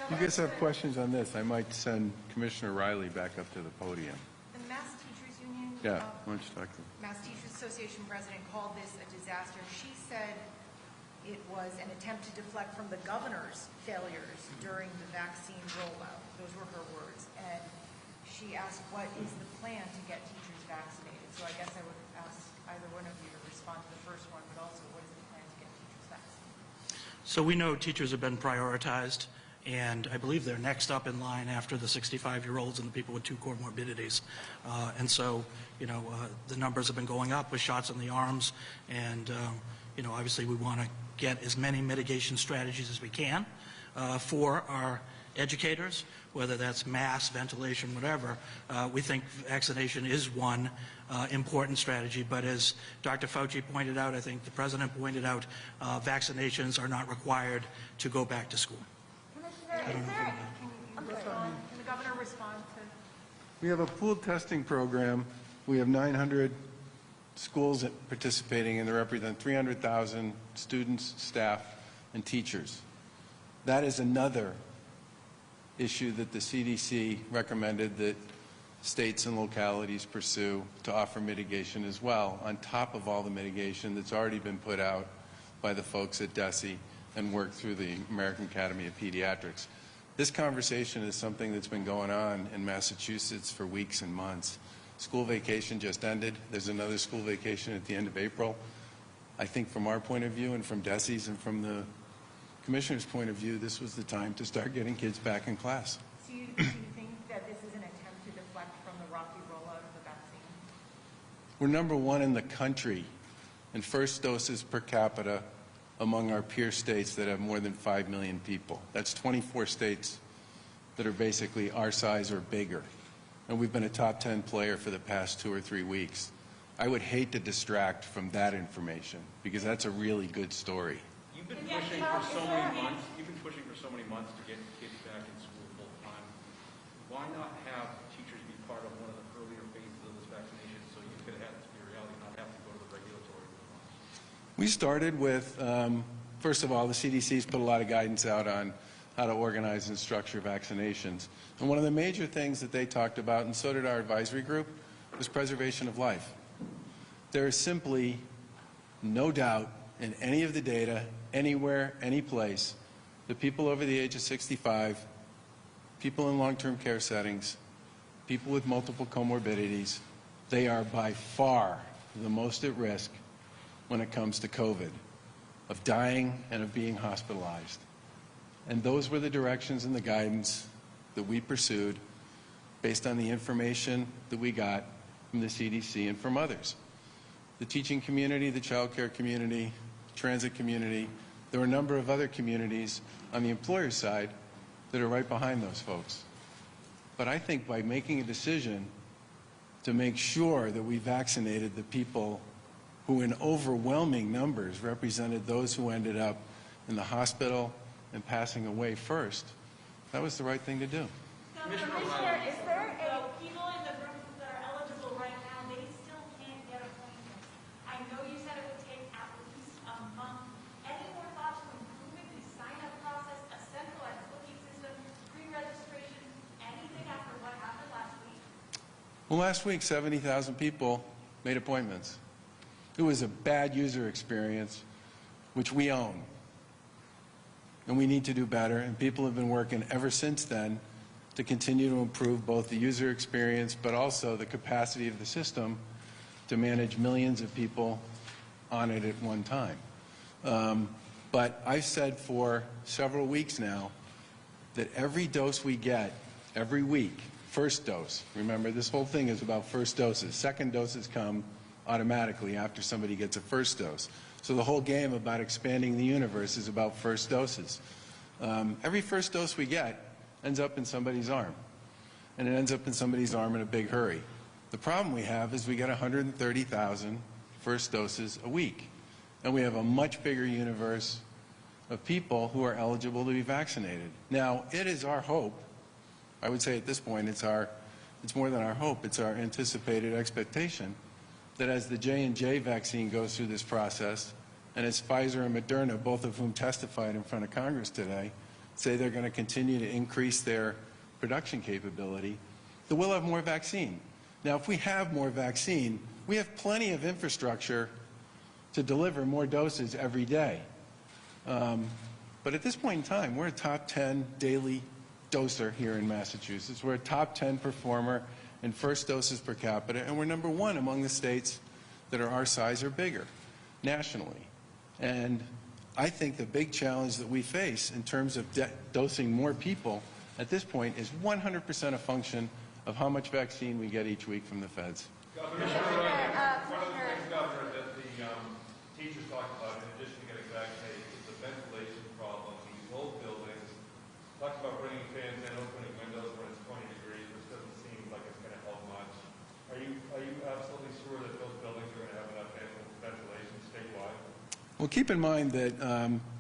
You guys have questions on this? I might send Commissioner Riley back up to the podium. The Mass Teachers Union, Yeah, why don't you talk to them? Mass Teachers Association president called this a disaster. She said it was an attempt to deflect from the governor's failures during the vaccine rollout. Those were her words. And she asked, what is the plan to get teachers vaccinated? So I guess I would ask either one of you to respond to the first one, but also what is the plan to get teachers vaccinated? So we know teachers have been prioritized, and I believe they're next up in line after the 65-year-olds and the people with 2 comorbidities. And so, the numbers have been going up with shots in the arms, and, obviously we want to get as many mitigation strategies as we can for our educators, whether that's mask, ventilation, whatever. We think vaccination is one important strategy, but as Dr. Fauci pointed out, I think the President pointed out, vaccinations are not required to go back to school. Can the governor respond to? We have a pooled testing program. We have 900 schools participating, and they represent 300,000 students, staff, and teachers. That is another issue that the CDC recommended that states and localities pursue to offer mitigation as well, on top of all the mitigation that's already been put out by the folks at DESE and worked through the American Academy of Pediatrics. This conversation is something that's been going on in Massachusetts for weeks and months. School vacation just ended. There's another school vacation at the end of April. I think from our point of view and from DESE's and from the Commissioner's point of view, this was the time to start getting kids back in class. So do you think that this is an attempt to deflect from the rocky rollout of the vaccine? We're number 1 in the country in first doses per capita among our peer states that have more than 5 million people. That's 24 states that are basically our size or bigger. And we've been a top 10 player for the past 2 or 3 weeks. I would hate to distract from that information because that's a really good story. You've been pushing for so many months. You've been pushing for so many months to get kids back in school full time. Why not have teachers be part of one of the earlier phases of this vaccination so you could have this be a reality, not have to go to the regulatory response? We started with, first of all, the CDC's put a lot of guidance out on how to organize and structure vaccinations. And one of the major things that they talked about, and so did our advisory group, was preservation of life. There is simply no doubt in any of the data, anywhere, any place, that people over the age of 65, people in long-term care settings, people with multiple comorbidities, they are by far the most at risk when it comes to COVID, of dying and of being hospitalized. And those were the directions and the guidance that we pursued based on the information that we got from the CDC and from others. The teaching community, the child care community, transit community, there were a number of other communities on the employer side that are right behind those folks. But I think by making a decision to make sure that we vaccinated the people who in overwhelming numbers represented those who ended up in the hospital and passing away first, that was the right thing to do. Commissioner, is there people in the room that are eligible right now, they still can't get appointments? I know you said it would take at least a month. Any more thoughts to improving the sign-up process, a centralized booking system, pre-registration, anything after what happened last week? Well, last week, 70,000 people made appointments. It was a bad user experience, which we own. And we need to do better, and people have been working ever since then to continue to improve both the user experience but also the capacity of the system to manage millions of people on it at one time. But I've said for several weeks now that every dose we get every week, first dose, remember this whole thing is about first doses, second doses come automatically after somebody gets a first dose. So the whole game about expanding the universe is about first doses. Every first dose we get ends up in somebody's arm. And it ends up in somebody's arm in a big hurry. The problem we have is we get 130,000 first doses a week. And we have a much bigger universe of people who are eligible to be vaccinated. Now, it is our hope, I would say at this point it's more than our hope, it's our anticipated expectation that as the J&J vaccine goes through this process, and as Pfizer and Moderna, both of whom testified in front of Congress today, say they're going to continue to increase their production capability, that we'll have more vaccine. Now, if we have more vaccine, we have plenty of infrastructure to deliver more doses every day. But at this point in time, we're a top 10 daily doser here in Massachusetts. We're a top 10 performer in first doses per capita, and we're number 1 among the states that are our size or bigger nationally. And I think the big challenge that we face in terms of dosing more people at this point is 100% a function of how much vaccine we get each week from the feds. Governor, one of the things, Governor, that the teachers talked about, in addition to getting vaccinated, is the ventilation problem. These old buildings, talked about bringing fans in, opening windows when it's 20 degrees, which doesn't seem like it's going to help much. Are you absolutely sure that those buildings are going to have enough ventilation statewide? Well, keep in mind that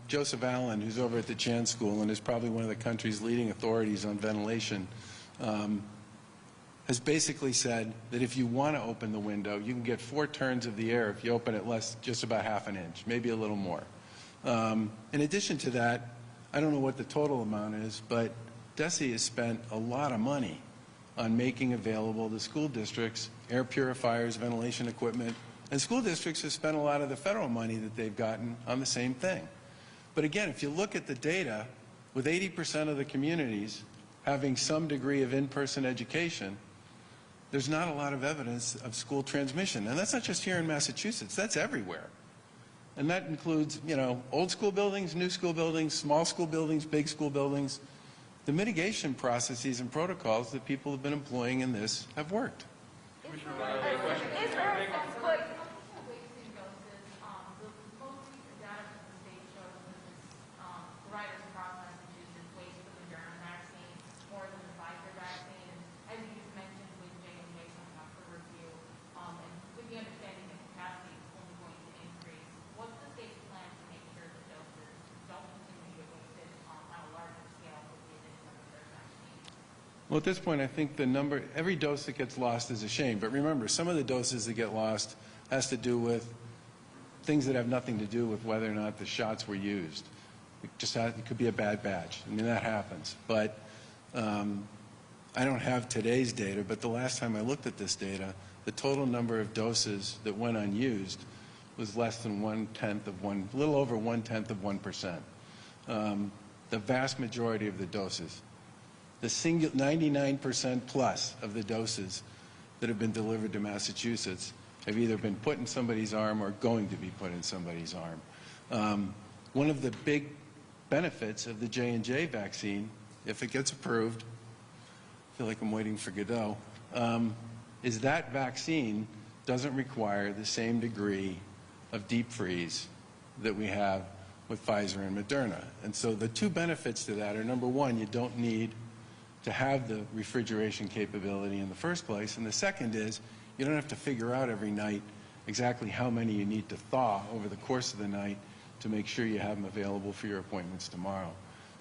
Joseph Allen, who's over at the Chan School and is probably one of the country's leading authorities on ventilation, has basically said that if you want to open the window, you can get 4 turns of the air if you open it just about half an inch, maybe a little more. In addition to that, I don't know what the total amount is, but DESE has spent a lot of money on making available to school districts air purifiers, ventilation equipment, and school districts have spent a lot of the federal money that they've gotten on the same thing. But again, if you look at the data, with 80% of the communities having some degree of in-person education, there's not a lot of evidence of school transmission. And that's not just here in Massachusetts, that's everywhere. And that includes, you know, old school buildings, new school buildings, small school buildings, big school buildings. The mitigation processes and protocols that people have been employing in this have worked. Is there a sense, but wasting doses, the most recent data from the state shows that providers across Massachusetts waste the Moderna vaccine more than the Pfizer vaccine. And as you just mentioned with J&J coming up for review, and with the understanding that capacity is only going to increase, what's the state's plan to make sure that doses don't continue to get wasted on a larger scale with the addition of their vaccine? Well, at this point, I think every dose that gets lost is a shame. But remember, some of the doses that get lost has to do with things that have nothing to do with whether or not the shots were used. It could be a bad batch. I mean, that happens. But I don't have today's data, but the last time I looked at this data, the total number of doses that went unused was less than a little over 1/10 of 1%. The vast majority of the doses, the 99% plus of the doses that have been delivered to Massachusetts have either been put in somebody's arm or going to be put in somebody's arm. One of the big benefits of the J&J vaccine, if it gets approved, I feel like I'm waiting for Godot, is that vaccine doesn't require the same degree of deep freeze that we have with Pfizer and Moderna. And so the two benefits to that are, number one, you don't need to have the refrigeration capability in the first place, and the second is you don't have to figure out every night exactly how many you need to thaw over the course of the night to make sure you have them available for your appointments tomorrow.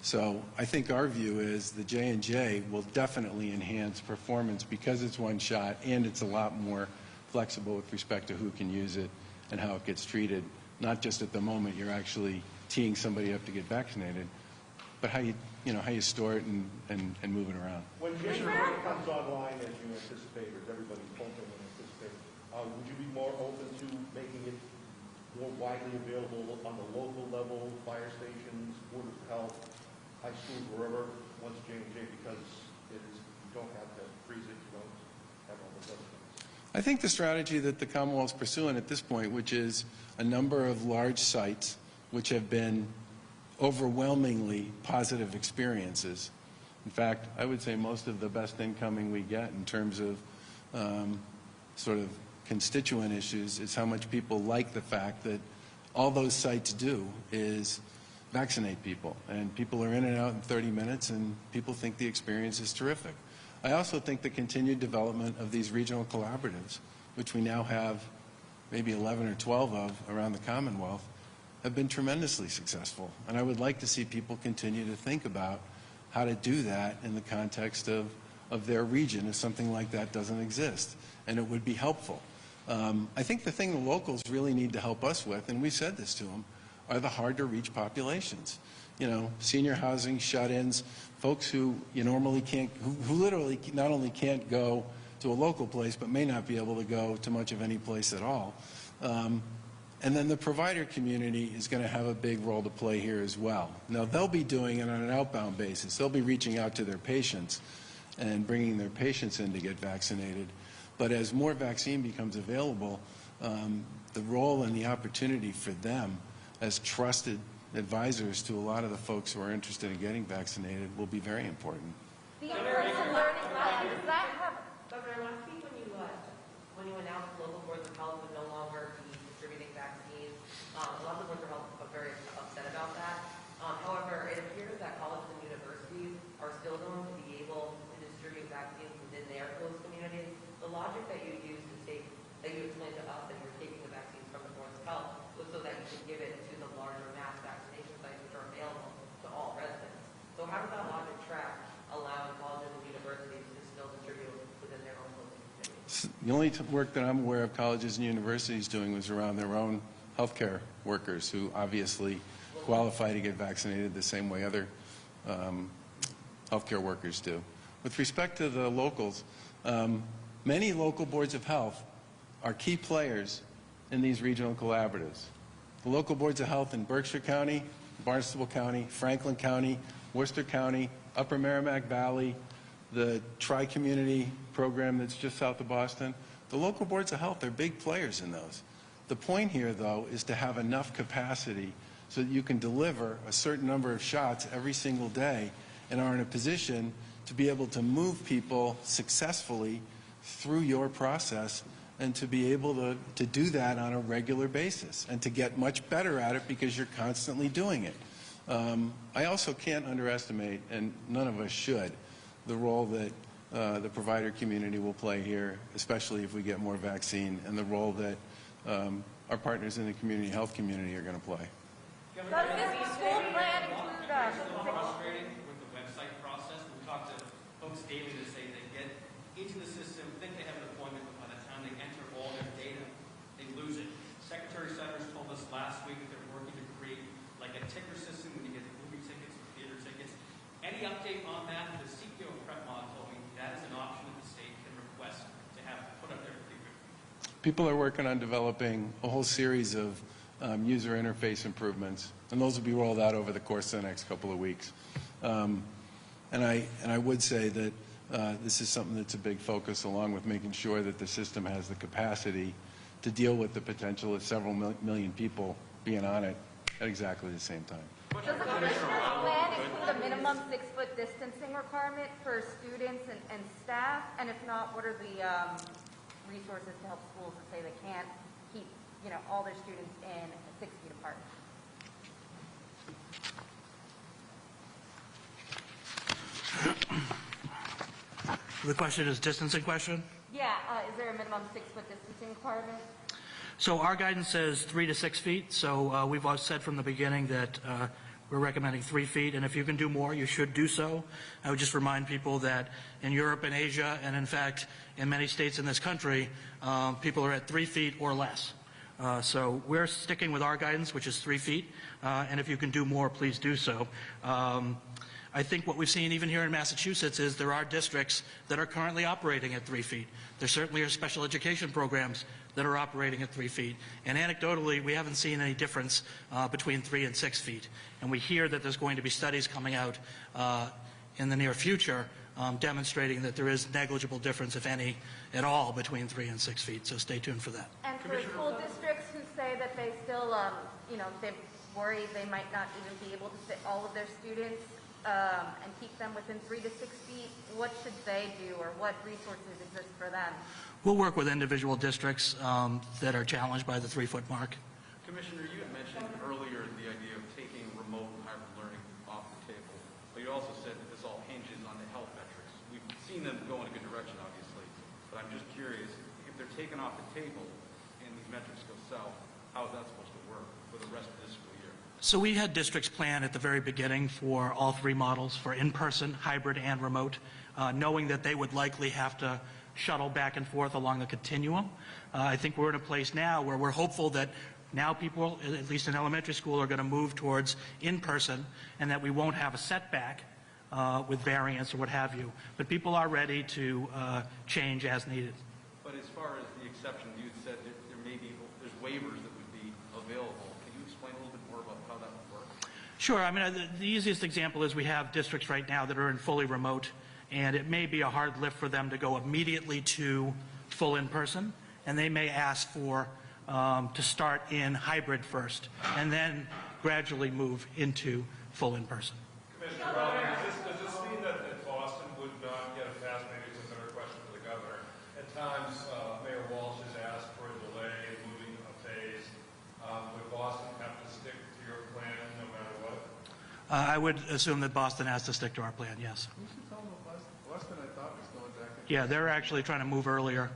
So I think our view is the J&J will definitely enhance performance because it's one shot and it's a lot more flexible with respect to who can use it and how it gets treated, not just at the moment you're actually teeing somebody up to get vaccinated, but how you store it and move it around. When January comes online, as you anticipate, or as everybody's hoping and anticipating, would you be more open to making it more widely available on the local level, fire stations, Board of Health, high schools, wherever, once J&J, because you don't have to freeze it, you don't have all those other things? I think the strategy that the Commonwealth's pursuing at this point, which is a number of large sites which have been overwhelmingly positive experiences. In fact, I would say most of the best incoming we get in terms of sort of constituent issues is how much people like the fact that all those sites do is vaccinate people. And people are in and out in 30 minutes, and people think the experience is terrific. I also think the continued development of these regional collaboratives, which we now have maybe 11 or 12 of around the Commonwealth, have been tremendously successful. And I would like to see people continue to think about how to do that in the context of their region if something like that doesn't exist. And it would be helpful. I think the thing the locals really need to help us with, and we said this to them, are the hard-to-reach populations. senior housing, shut-ins, folks who you normally can't, who literally not only can't go to a local place, but may not be able to go to much of any place at all. And then the provider community is going to have a big role to play here as well. Now, they'll be doing it on an outbound basis. They'll be reaching out to their patients and bringing their patients in to get vaccinated. But as more vaccine becomes available, the role and the opportunity for them as trusted advisors to a lot of the folks who are interested in getting vaccinated will be very important. The in-person learning plan, does that have... Governor, last week when you announced local boards of health would no longer be distributing vaccines, a lot of the boards of health are very upset about that. However, it appears that colleges and universities are still going to be able to distribute vaccines within their close communities. The logic that you used to take, that you explained to us that you're taking the vaccines from the boards of health was so that you could give it to the larger mass vaccination sites which are available to all residents. So how does that logic track allowing colleges and universities to still distribute within their own close communities? The only work that I'm aware of colleges and universities doing was around their own healthcare workers who obviously qualify to get vaccinated the same way other healthcare workers do. With respect to the locals, many local boards of health are key players in these regional collaboratives. The local boards of health in Berkshire County, Barnstable County, Franklin County, Worcester County, Upper Merrimack Valley, the Tri-Community program that's just south of Boston, the local boards of health are big players in those. The point here, though, is to have enough capacity so that you can deliver a certain number of shots every single day and are in a position to be able to move people successfully through your process and to be able to do that on a regular basis and to get much better at it because you're constantly doing it. I also can't underestimate, and none of us should, the role that the provider community will play here, especially if we get more vaccine, and the role that our partners in the community health community are going to play. Does this school plan include... frustrating with the website process. We talk to folks daily to say they get into the system, think they have an appointment, but by the time they enter all their data, they lose it. Secretary Summers told us last week that they're working to create like a ticker system when you get the movie tickets or theater tickets. Any update on that? The CEO of PrepMod told me that is an option that the state can request to have put up there for people. People are working on developing a whole series of user interface improvements, and those will be rolled out over the course of the next couple of weeks. And I would say that this is something that's a big focus, along with making sure that the system has the capacity to deal with the potential of several million people being on it at exactly the same time. Does the commissioner's plan include a minimum 6-foot distancing requirement for students and staff? And if not, what are the resources to help schools that say they can't keep, all their students in 6 feet apart? The question is distancing question? Yeah, is there a minimum 6-foot distancing requirement? So our guidance says 3 to 6 feet. So we've always said from the beginning that we're recommending 3 feet, and if you can do more, you should do so. I would just remind people that in Europe and Asia, and in fact in many states in this country, people are at 3 feet or less. So we're sticking with our guidance, which is 3 feet, and if you can do more, please do so. I think what we've seen even here in Massachusetts is there are districts that are currently operating at 3 feet. There certainly are special education programs that are operating at 3 feet. And anecdotally, we haven't seen any difference between 3 and 6 feet. And we hear that there's going to be studies coming out in the near future demonstrating that there is negligible difference, if any, at all, between 3 and 6 feet. So stay tuned for that. And for school districts who say that they still, they worry they might not even be able to fit all of their students and keep them within 3 to 6 feet, what should they do, or what resources exist for them? We'll work with individual districts that are challenged by the 3-foot mark. Commissioner, you had mentioned earlier the idea of taking remote and hybrid learning off the table, but you also said that this all hinges on the health metrics. We've seen them go in a good direction, obviously, but I'm just curious, if they're taken off the table and these metrics go south, how is that supposed to work for the rest of this school year? So we had districts plan at the very beginning for all 3 models, for in-person, hybrid, and remote, knowing that they would likely have to shuttle back and forth along the continuum. I think we're in a place now where we're hopeful that Now people, at least in elementary school, are going to move towards in-person, and that we won't have a setback with variance or what have you. But people are ready to change as needed. But as far as the exception, you said that there's waivers that would be available. Can you explain a little bit more about how that would work? Sure. I mean, the easiest example is we have districts right now that are in fully remote, and it may be a hard lift for them to go immediately to full in-person, and they may ask for to start in hybrid first, and then gradually move into full in-person. Commissioner Rowley, does this mean that Boston would not get a pass? Maybe it's a better question for the governor. At times, Mayor Walsh has asked for a delay in moving a phase. Would Boston have to stick to your plan no matter what? I would assume that Boston has to stick to our plan, yes. We should tell them about Boston, I thought, was going back. Yeah, they're actually trying to move earlier.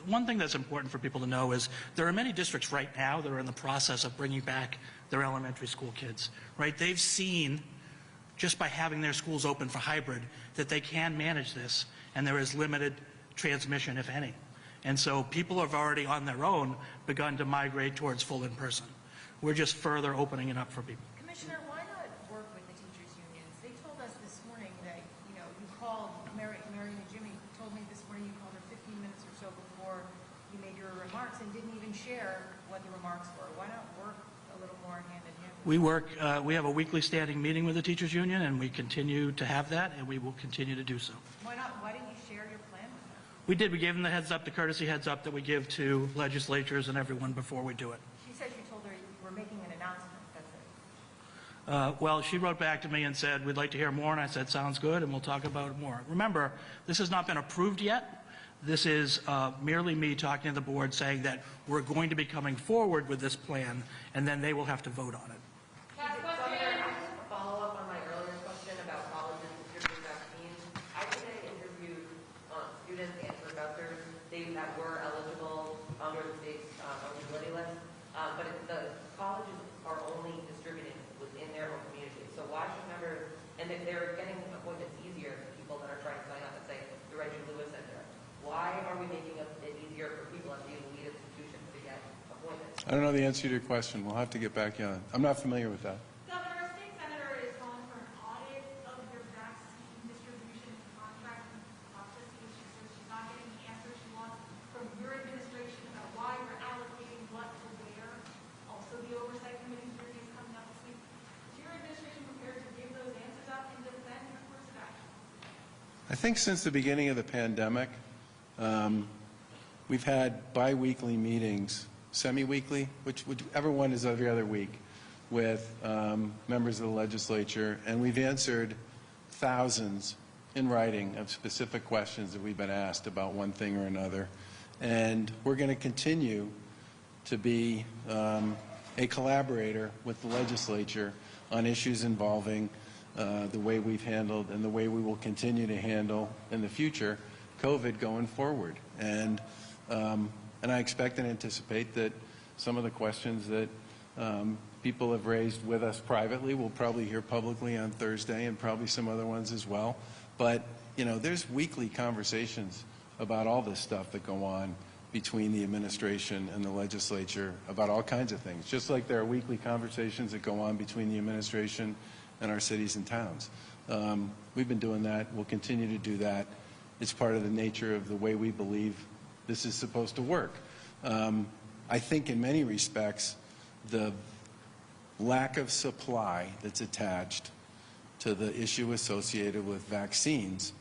One thing that's important for people to know is there are many districts right now that are in the process of bringing back their elementary school kids, right? They've seen, just by having their schools open for hybrid, that they can manage this, and there is limited transmission, if any. And so people have already, on their own, begun to migrate towards full in-person. We're just further opening it up for people. Commissioner, why not work with the teachers' unions? They told us this morning that, you called, Mary and Jimmy told me this morning you called her 15 minutes or so before you made your remarks and didn't even share what the remarks were. Why not work a little more hand in hand? We have a weekly standing meeting with the teachers' union, and we continue to have that, and we will continue to do so. Why not? Why didn't you share your plan with them? We did. We gave them the heads up, the courtesy heads up that we give to legislatures and everyone before we do it. She said you told her you were making an announcement. That's it. Well, she wrote back to me and said, we'd like to hear more, and I said, sounds good, and we'll talk about it more. Remember, this has not been approved yet. This is merely me talking to the board saying that we're going to be coming forward with this plan, and then they will have to vote on it. Governor, a follow-up on my earlier question about colleges distributing vaccines. I today interviewed students and professors that were eligible under the state's eligibility list, but the colleges are only distributing within their own community. So why should members, and if they're getting appointments easier for people that are trying to sign up and say, the Reggie Lewis Center, why are we making it easier for people at the elite institutions to get appointments? I don't know the answer to your question. We'll have to get back on. I'm not familiar with that. Governor, a state senator is calling for an audit of your vaccine distribution and contracting processes. She says she's not getting the answer she wants from your administration about why you're allocating what to where. Also, the oversight committee hearing is coming up this week. Is your administration prepared to give those answers up and defend your course of action? I think since the beginning of the pandemic, we've had bi-weekly meetings, semi-weekly, whichever one is every other week, with members of the legislature, and we've answered thousands in writing of specific questions that we've been asked about one thing or another. And we're going to continue to be a collaborator with the legislature on issues involving the way we've handled and the way we will continue to handle in the future COVID going forward. And I expect and anticipate that some of the questions that people have raised with us privately we'll probably hear publicly on Thursday, and probably some other ones as well. But, there's weekly conversations about all this stuff that go on between the administration and the legislature about all kinds of things, just like there are weekly conversations that go on between the administration and our cities and towns. We've been doing that. We'll continue to do that. It's part of the nature of the way we believe this is supposed to work. I think in many respects, the lack of supply that's attached to the issue associated with vaccines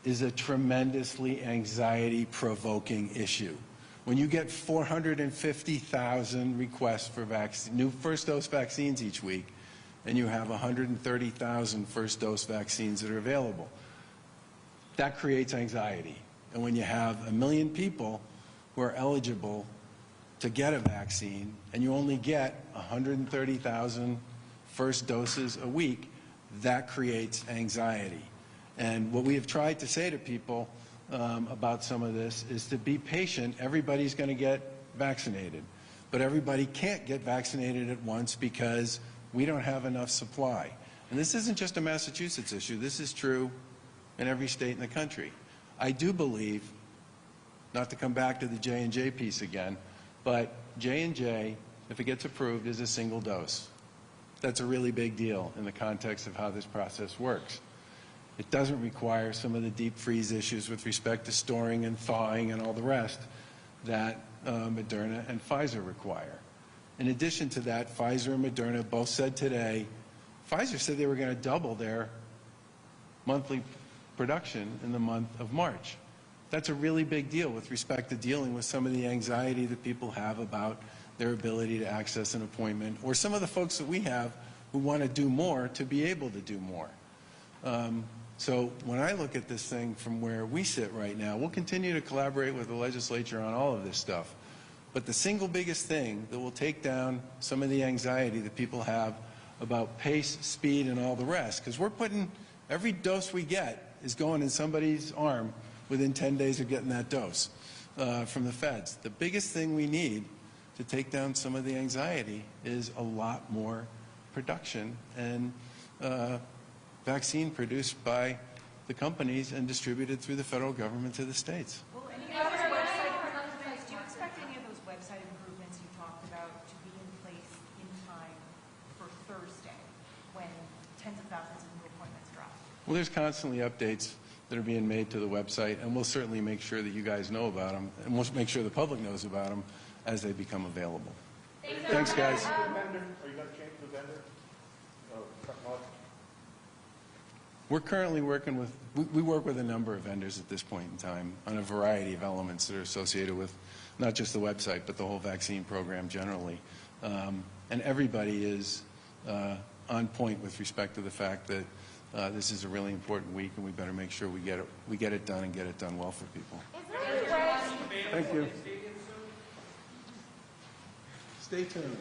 is a tremendously anxiety-provoking issue. When you get 450,000 requests for new first-dose vaccines each week, and you have 130,000 first-dose vaccines that are available, that creates anxiety. And when you have 1 million people who are eligible to get a vaccine, and you only get 130,000 first doses a week, that creates anxiety. And what we have tried to say to people about some of this is to be patient. Everybody's going to get vaccinated, but everybody can't get vaccinated at once because we don't have enough supply. And this isn't just a Massachusetts issue. This is true in every state in the country. I do believe, not to come back to the J&J piece again, but J&J if it gets approved, is a single dose. That's a really big deal in the context of how this process works. It doesn't require some of the deep freeze issues with respect to storing and thawing and all the rest that Moderna and Pfizer require. In addition to that, Pfizer and Moderna both said today, Pfizer said they were going to double their monthly production in the month of March. That's a really big deal with respect to dealing with some of the anxiety that people have about their ability to access an appointment, or some of the folks that we have who want to do more to be able to do more. So when I look at this thing from where we sit right now, we'll continue to collaborate with the legislature on all of this stuff. But the single biggest thing that will take down some of the anxiety that people have about pace, speed, and all the rest, because we're putting, every dose we get is going in somebody's arm within 10 days of getting that dose from the feds. The biggest thing we need to take down some of the anxiety is a lot more production and vaccine produced by the companies and distributed through the federal government to the states. Will any of those website improvements, do you expect any of those website improvements you talked about to be in place in time for Thursday when tens of thousands of new appointments drop? Well, there's constantly updates that are being made to the website, and we'll certainly make sure that you guys know about them, and we'll make sure the public knows about them as they become available. Thanks, guys. Are you going to change the vendor? We're currently working with, we work with a number of vendors at this point in time on a variety of elements that are associated with not just the website, but the whole vaccine program generally. And everybody is on point with respect to the fact that this is a really important week, and we better make sure we get it done and get it done well for people. Is there any way? Thank you. Stay tuned.